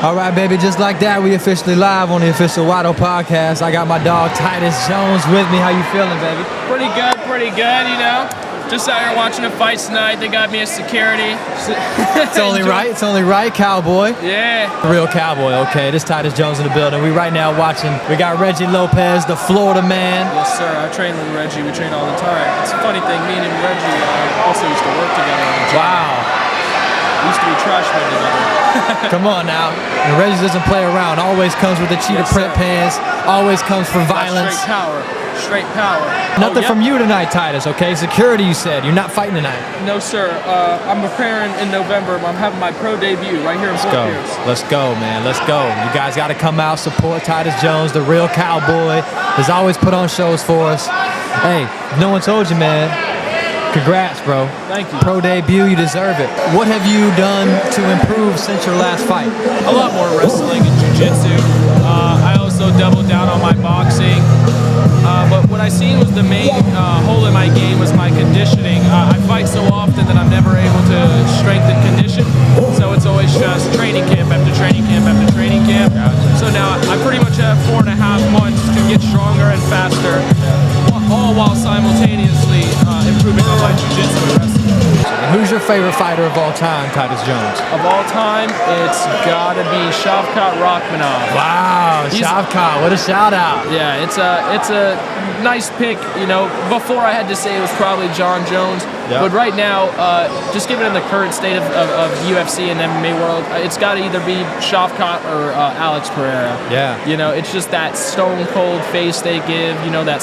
All right, baby, just like that, we officially live on the official Watto podcast. I got my dog Titus Jones with me. How you feeling, baby? Pretty good, you know. Just out here watching the fights tonight. They got me as security. It's only right, Cowboy. Yeah. The real Cowboy, okay. This Titus Jones in the building. We right now watching, we got Reggie Lopez, the Florida man. Yes, sir. I train with Reggie. We train all the time. It's a funny thing, me and Reggie also used to work together in the gym. Wow. We used to be trash men together. Come on now. And Reggie doesn't play around. Always comes with the cheetah print pants. Always comes for violence. Straight power. Straight power. Nothing from you tonight, Titus, okay? Security, you said. You're not fighting tonight. No, sir. I'm preparing in November. I'm having my pro debut right here in Fort Pierce. Let's go, man. Let's go. You guys got to come out, support Titus Jones, the real Cowboy. Has always put on shows for us. Hey, no one told you, man. Congrats, bro. Thank you. Pro debut, you deserve it. What have you done to improve since your last fight? A lot more wrestling and jiu-jitsu. I also doubled down on my boxing. But what I seen was the main hole in my game was my conditioning. I fight so often that I'm never able to strengthen condition. So it's always just training camp after training camp after training camp. So now I pretty much have 4.5 months to get stronger and faster, all while simultaneously improving on my jiu-jitsu and wrestling. And who's your favorite fighter of all time, Titus Jones? Of all time, it's gotta be Shavkat Rakhmonov. Wow, Shavkat, what a shout out. Yeah, it's a nice pick. You know, before I had to say it was probably John Jones, but right now, just given in the current state of UFC and MMA world, it's got to either be Shavkat or Alex Pereira. Yeah. You know, it's just that stone cold face they give. You know, that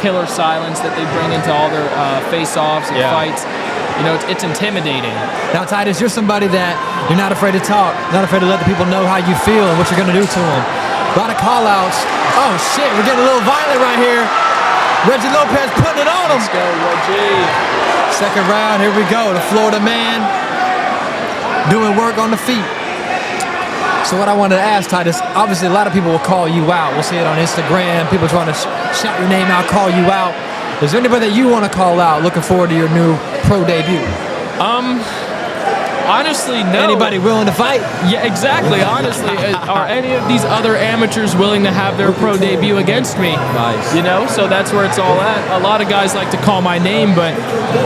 killer silence that they bring into all their face-offs and fights. You know, it's intimidating. Now, Titus, you're somebody that you're not afraid to talk, not afraid to let the people know how you feel and what you're going to do to them. A lot of call-outs. Oh, shit, we're getting a little violent right here. Reggie Lopez putting it on him. Let's go, Reggie. Second round, here we go. The Florida man doing work on the feet. So what I wanted to ask, Titus, obviously a lot of people will call you out. We'll see it on Instagram. People trying to shout your name out, call you out. Is there anybody that you want to call out looking forward to your new pro debut? Honestly, no. Anybody willing to fight? Yeah, exactly. Honestly, are any of these other amateurs willing to have their pro debut against me? Nice. You know, so that's where it's all at. A lot of guys like to call my name, but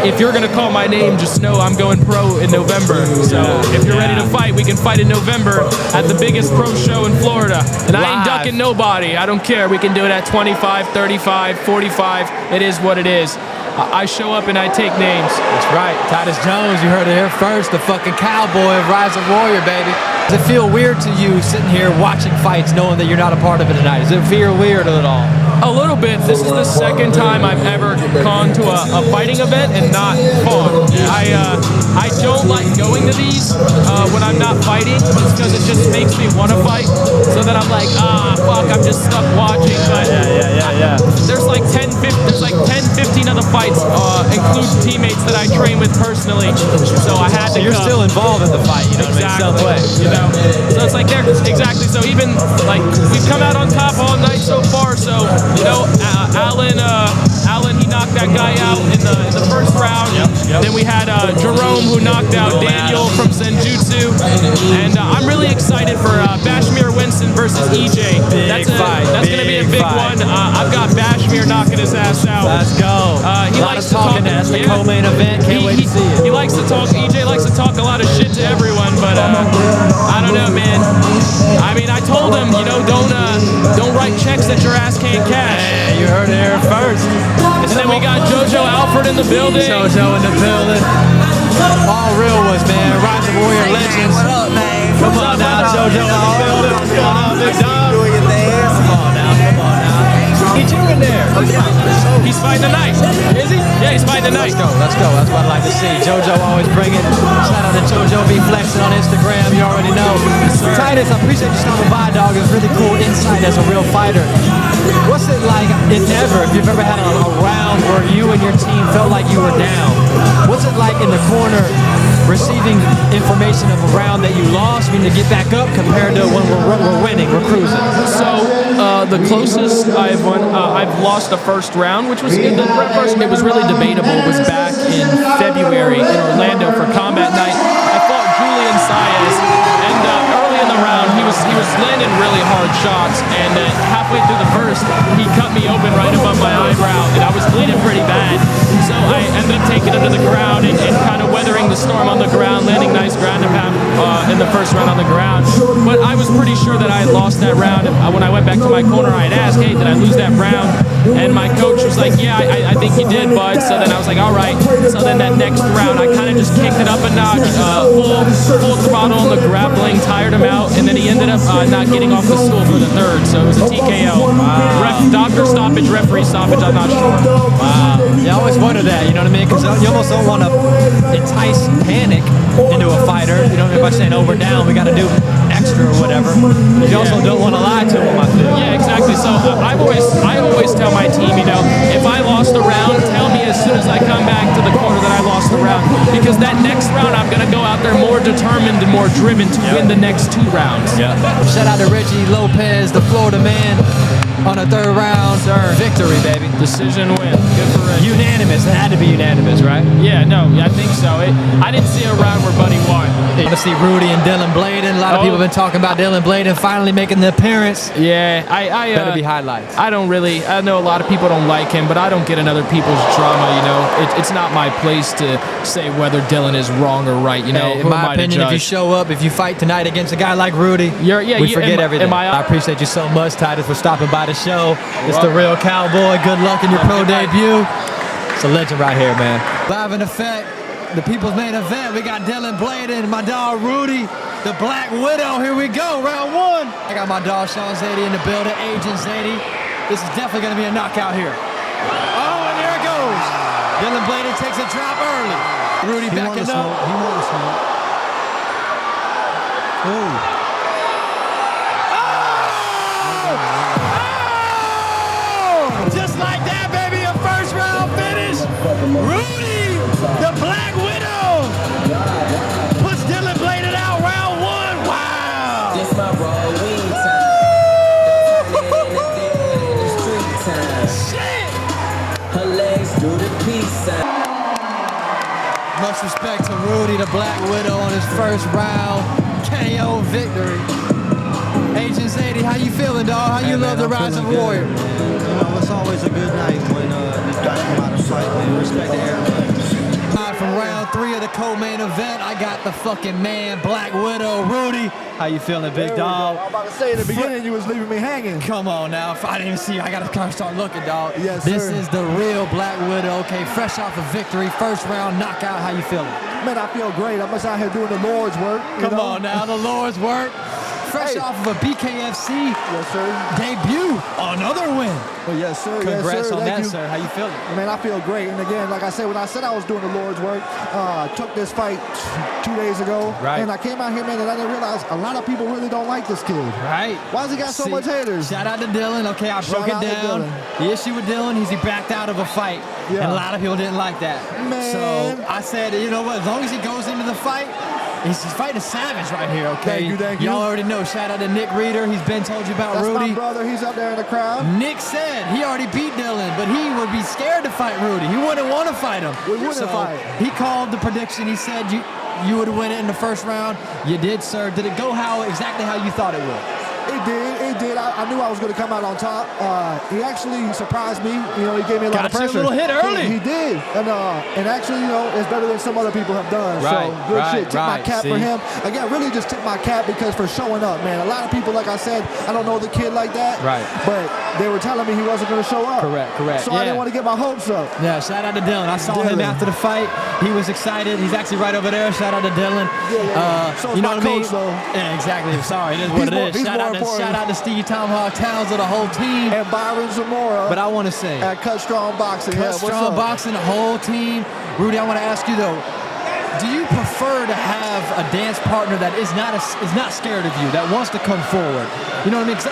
if you're going to call my name, just know I'm going pro in November. So if you're ready to fight, we can fight in November at the biggest pro show in Florida. And I ain't ducking nobody. I don't care. We can do it at 25, 35, 45. It is what it is. I show up and I take names. That's right. Titus Jones, you heard it here first. The fucking Cowboy of Rise of Warrior, baby. Does it feel weird to you sitting here watching fights knowing that you're not a part of it tonight? Does it feel weird at all? A little bit. This is the second time I've ever gone to a fighting event and not fought. I don't like going to these when I'm not fighting because it just makes me want to fight. So then I'm like, fuck, I'm just stuck watching. But there's like 10, 15 other fights, include teammates that I train with personally. So I had to. You're still involved in the fight, you know? Exactly. You know, so it's like exactly. So even like we've come out on top all night so far. So you know, Alan, he knocked that guy out in the first round. Then we had Jerome who knocked out Daniel from Senjutsu, and I'm really excited for Bashmir Winston versus EJ. That's going to be a big one. I've got Bashmir knocking his ass out. Let's go. He likes to talk. That's the co-main event. Can't wait to see it. He likes to talk. EJ likes to talk a lot of shit to everyone, but I don't know, man. I mean, I told him, you know, don't write checks that your ass can't cash. Yeah, you heard it here first. And then we got JoJo Alfred in the building. JoJo in the building. All real ones, man. Rise of Warrior legends. What up, man? Come on now, JoJo in the building. What's going on, big dog? Doing your thing. Come on now. Get you in there. He's fighting tonight. Is he? Yeah, he's fighting tonight. Let's go. That's what I like to see. JoJo always bring it. Shout out to JoJo be flexing on Instagram. You already know. Titus, I appreciate you stopping by, dog. It's really cool insight as a real fighter. What's it like, if you've ever had a round where you and your team felt like you were down? What's it like in the corner receiving information of a round that you lost, meaning to get back up compared to when we're winning, we're cruising? So the closest I've won, I've lost the first round, which was good. It was really debatable. It was back in February in Orlando for Combat Night. I fought Julian Saez, and early in the shots, and halfway through the first, he cut me open right above my eyebrow, and I was bleeding pretty bad. So I ended up taking him to the ground and kind of weathering the storm on the ground, landing nice ground and pound in the first round on the ground. But I was pretty sure that I had lost that round. When I went back to my corner, I had asked, hey, did I lose that round? And my coach was like, yeah, I think you did, bud. So then I was like, all right. So then that next round, I kind of just kicked it up a notch, full throttle on the grappling, tired him out, and then he ended up not getting off the stool for the third. So it was a TKO. Doctor stoppage, referee stoppage, I'm not sure. Wow. You always wonder that, you know what I mean? Because you almost don't want to entice panic into a fighter. You know, if I'm saying over down, we got to do extra or whatever. But you also don't want to lie to him, I feel. Yeah, exactly. So I always tell my team, you know, if I lost a round, tell me as soon as I come back to the corner that I lost the round. Because that next round, I'm going to go out there more determined and more driven to win the next 2 rounds. Yeah. Shout out to Richie Lopez, the Florida man, on a 3rd round victory, baby. Decision win. Good for Richie. Unanimous. It had to be unanimous, right? Yeah, no, I think so. I didn't see a round where Buddy won. I want to see Rudy and Dillon Blayden. A lot of people have been talking about Dillon Blayden finally making the appearance. Yeah, better be highlights. I know a lot of people don't like him, but I don't get in other people's drama, you know. It's not my place to say whether Dillon is wrong or right, you know. Hey, in my opinion, if you show up, if you fight tonight against a guy like Rudy, we forget everything. I appreciate you so much, Titus, for stopping by the show. It's the real Cowboy. Good luck in your pro debut. It's a legend right here, man. Live in effect, the people's main event. We got Dillon Blayden, my dog Rudy, the Black Widow. Here we go, round 1. I got my dog Sean Zadie in the building, Agent Zadie. This is definitely going to be a knockout here. Oh, and there it goes. Dillon Blayden takes a drop early. Rudy backing up. He wants to smoke. Ooh. Just like that, baby, a 1st round finish. Rudy, the Black Widow, puts Dillon Blayden out round 1. Wow. This my raw weed time. Shit. Her legs do the peace sign. Much respect to Rudy, the Black Widow, on his 1st round KO victory. Agent Zadie, how you feeling, dog? How you love the Rise of Warrior? You know, it's always a good night when these guys come out and fight, man. Respect to everybody. From round 3 of the co-main event, I got the fucking man, Black Widow, Rudy. How you feeling, big dog? I'm about to say in the beginning you was leaving me hanging. Come on now, if I didn't even see you, I gotta kind of start looking, dog. Yes, this sir. is the real Black Widow. Okay, fresh off a victory, 1st round knockout. How you feeling? Man, I feel great. I'm just out here doing the Lord's work. Come on now, the Lord's work. Fresh off of a BKFC debut, another win. Well, yes, sir. Congrats yes, sir. on Thank that, you. sir. How you feeling? Man, I feel great. And again, like I said, when I said I was doing the Lord's work, took this fight 2 days ago. Right. And I came out here, man, and I didn't realize a lot of people really don't like this kid. Right. Why has he got so much haters? Shout out to Dillon. Okay, I broke it down. The issue with Dillon is he backed out of a fight. Yeah. And a lot of people didn't like that. Man. So I said, you know what, as long as he goes into the fight, he's fighting a savage right here, okay? Thank you. Y'all already know. Shout out to Nick Reeder. He's been told you about That's Rudy. my brother. He's up there in the crowd. Nick said he already beat Dillon, but he would be scared to fight Rudy. He wouldn't want to fight him. We wouldn't fight. He called the prediction. He said you would win it in the 1st round. You did, sir. Did it go exactly how you thought it would? It did. I knew I was going to come out on top. He actually surprised me. You know, he gave me a lot of pressure. Got you a little hit early. He did. And actually, you know, it's better than some other people have done. Right, so good shit. Tip my cap See? for him. Again, really just tip my cap because for showing up, man. A lot of people, like I said, I don't know the kid like that. Right. But they were telling me he wasn't going to show up. Correct. So I didn't want to get my hopes up. Yeah, shout out to Dillon. I saw him after the fight. He was excited. He's actually right over there. Shout out to Dillon. So you know my what I mean? coach, though. Yeah, exactly. Sorry, it is what it is. Shout out to Steve Tomahawk Towns of the whole team. And Byron Zamora. But I want to say, at Cut Strong Boxing. Cut Strong Boxing, the whole team. Rudy, I want to ask you though, do you prefer to have a dance partner that is not scared of you, that wants to come forward? You know what I mean? 'Cause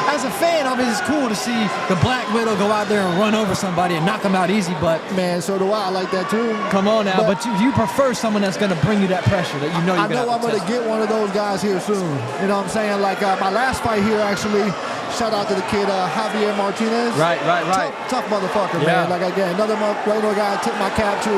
as a fan, I mean, it's cool to see the Black Widow go out there and run over somebody and knock them out easy, but man, so do I. I like that too. Come on now, but you prefer someone that's going to bring you that pressure that you know you're going to I know I'm going to get one of those guys here soon. You know what I'm saying? Like my last fight here, actually, shout out to the kid Javier Martinez. Right. Tough motherfucker, man. Like again, another guy I tip my cap to.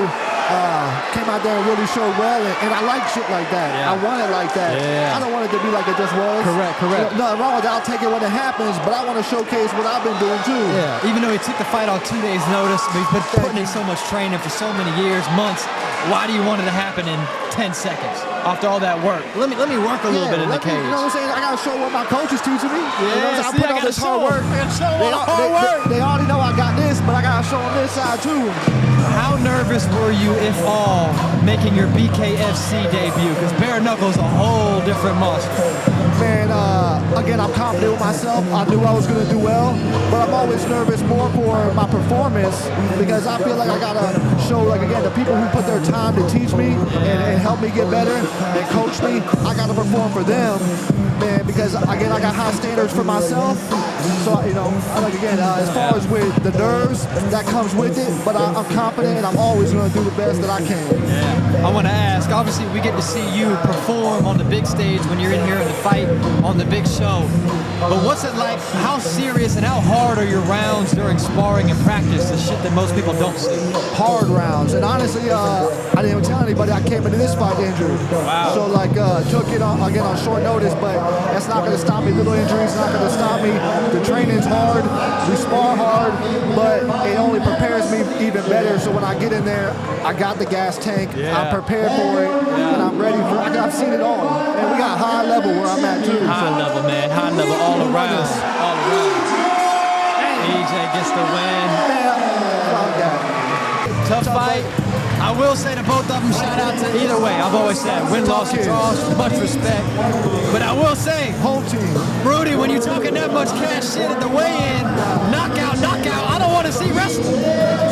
came out there and really showed well, and I like shit like that. Yeah. I want it like that. Yeah. I don't want it to be like it just was. Correct. Nothing wrong with that. I'll take it when it happens, but I want to showcase what I've been doing too. Yeah, even though he took the fight on 2 days' notice, but he's been putting in so much training for so many years, months. Why do you want it to happen in 10 seconds after all that work? Let me work a little bit in the cage. You know what I'm saying? I gotta show what my coach is teaching me. Yeah, you know what I'm saying? I put all this hard work. I gotta show all the hard work. They already know I got this, but I gotta show them this side too. How nervous were you, if all, making your BKFC debut? Because bare knuckles a whole different monster. Man, again, I'm confident with myself. I knew I was going to do well, but I'm always nervous more for my performance because I feel like I got to show, like, again, the people who put their time to teach me and help me get better and coach me, I got to perform for them, man, because, again, I got high standards for myself. So, you know, like, again, as far as with the nerves, that comes with it, but I'm confident and I'm always going to do the best that I can. Yeah. I want to ask, obviously we get to see you perform on the big stage when you're in here in the fight on the big show. But what's it like? How serious and how hard are your rounds during sparring and practice? The shit that most people don't see. Hard rounds, and honestly, I didn't even tell anybody I came into this fight injured. Wow. So like, took it on again on short notice, but that's not going to stop me. Little injuries not going to stop me. The training's hard, we spar hard, but it only prepares me even better. So when I get in there, I got the gas tank. Yeah. I'm prepared for it, and I'm ready for it. I've seen it all, and we got high level where I'm at too. High level, man. High level all around. All around. EJ gets the win. Tough fight. I will say to both of them, shout out to either way. I've always said win, loss, or draws, much respect. But I will say, Home team. Rudy, when you're talking that much cash shit at the weigh-in, knockout, I don't want to see wrestling.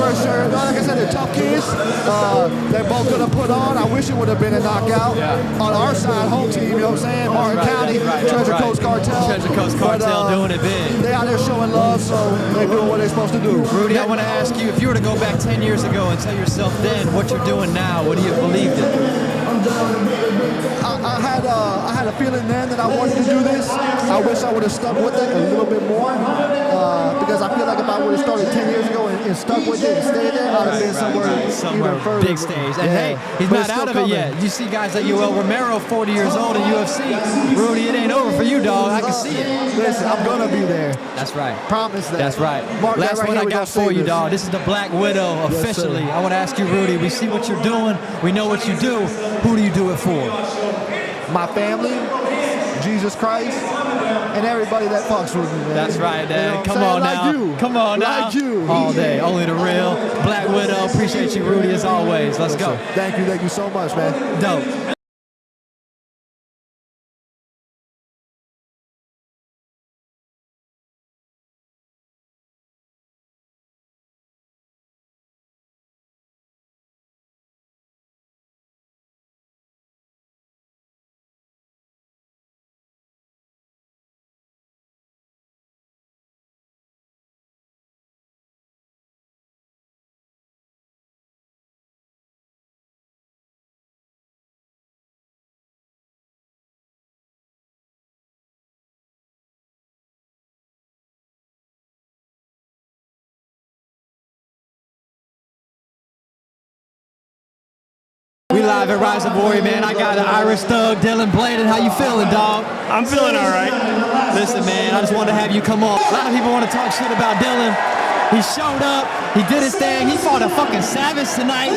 For sure. Like I said, they're tough kids. They're both going to put on. I wish it would have been a knockout. Yeah. On our side, home team, you know what I'm saying? Martin County, Treasure Coast Cartel. Treasure Coast Cartel doing it big. They out there showing love, so they're doing what they're supposed to do. Rudy, I want to ask you, if you were to go back 10 years ago and tell yourself then what you're doing now, what do you believed in? I had a feeling then that I wanted to do this. I wish I would have stuck with it a little bit more because I feel like if I would have started 10 years ago and stuck with it and stayed there, I'd have been somewhere even further. Big stage. And hey, he's But not it's out of still it yet. You see guys like Yoel Romero, 40 years old in UFC. Rudy, it ain't over for you, dog. I can see it. Listen, I'm going to be there. That's right. Promise that. That's right. Mark that Last right one here, I we got gonna for save you, this. dog. This is the Black Widow Yes, officially. sir. I want to ask you, Rudy, we see what you're doing. We know what you do. Who do you do it for? My family, Jesus Christ, and everybody that fucks with me, man. That's right, Dad. You know what Come I'm on saying? now. Like you. Come on now. Like you. All day. Only the real Black Widow. Appreciate you, Rudy, as always. Let's go. Thank you so much, man. Dope. We live at Rise of Warrior, man. I got an Irish thug, Dillon Blayden. How you feeling, dog? I'm feeling all right. Listen, man, I just wanted to have you come on. A lot of people want to talk shit about Dillon. He showed up. He did his thing. He fought a fucking savage tonight.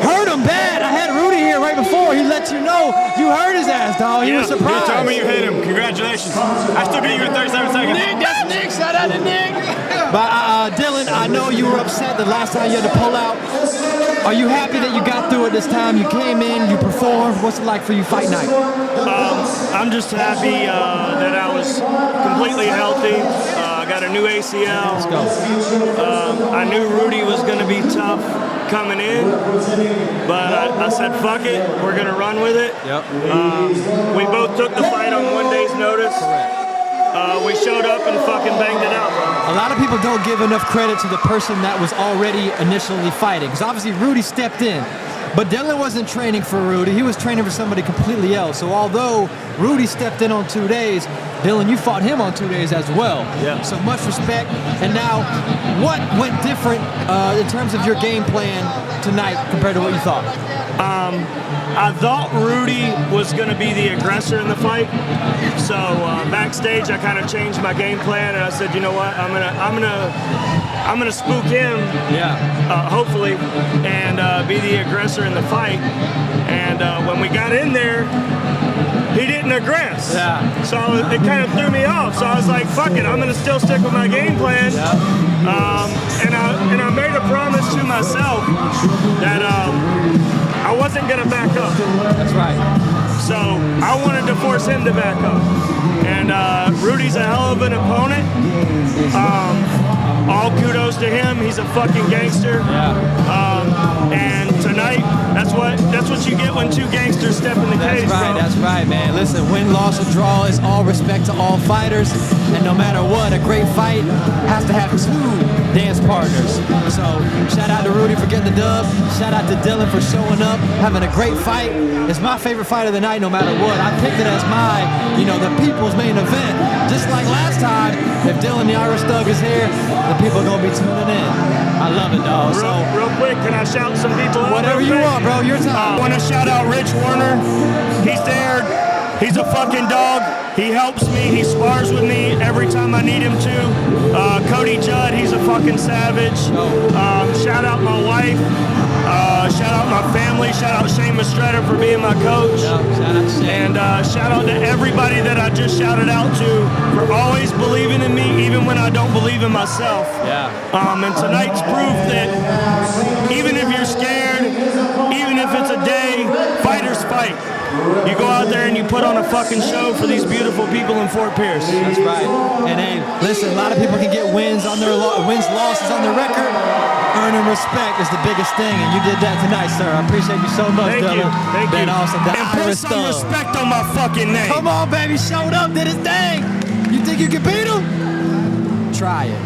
Hurt him bad. I had Rudy here right before. He let you know you hurt his ass, dog. He was surprised. You told me you hit him. Congratulations. I still beat you in 37 seconds. Nick, that's Nick. Shout out to Nick. But Dillon, I know you were upset the last time you had to pull out. Are you happy that you got through it this time? You came in, you performed. What's it like for you fight night? I'm just happy that I was completely healthy. I got a new ACL. Let's go. I knew Rudy was going to be tough coming in, but I said, fuck it, we're going to run with it. Yep. We both took the fight on 1 day's notice. We showed up and fucking banged it out. A lot of people don't give enough credit to the person that was already initially fighting, because obviously Rudy stepped in. But Dillon wasn't training for Rudy. He was training for somebody completely else. So although Rudy stepped in on 2 days, Dillon, you fought him on 2 days as well. Yeah. So much respect. And now, what went different in terms of your game plan tonight compared to what you thought? I thought Rudy was going to be the aggressor in the fight. So backstage, I kind of changed my game plan, and I said, you know what, I'm gonna spook him, hopefully, and be the aggressor in the fight. And when we got in there, he didn't aggress. Yeah. So it kind of threw me off. So I was like, fuck it, I'm gonna still stick with my game plan. And I made a promise to myself that I wasn't gonna back up. That's right. So I wanted to force him to back up. And Rudy's a hell of an opponent. All kudos to him. He's a fucking gangster. And tonight, that's what you get when two gangsters step in the cage, bro. That's right, man. Listen, win, loss, or draw is all respect to all fighters. And no matter what, a great fight has to have two dance partners. So shout out to Rudy for getting the dub. Shout out to Dillon for showing up, having a great fight. It's my favorite fight of the night no matter what. I picked it as my, the people's main event. Just like last time, if Dillon the Irish Thug is here, the people are going to be tuning in. I love it, dog. Real quick, can I shout some people out? Whatever you want, bro. Your time. I want to shout out Rich Warner. He's there. He's a fucking dog. He helps me. He spars with me every time I need him to. Cody Judd, he's a fucking savage. Shout out my wife. Shout out my family. Shout out Shane Mastretta for being my coach. Shout out Shane. And shout out to everybody that I just shouted out to for always believing in me, even when I don't believe in myself. And tonight's proof that even if you're scared, even if it's a day, fighters fight. You go out there and you put on a fucking show for these beautiful people in Fort Pierce. That's right. And hey, listen, a lot of people can get wins on their losses on their record. Earning respect is the biggest thing, and you did that tonight, sir. I appreciate you so much, Thank you. Thank Been you. awesome. The And put Irish some Thug. respect on my fucking name. Come on, baby. Showed up, did his thing. You think you can beat him? Try it.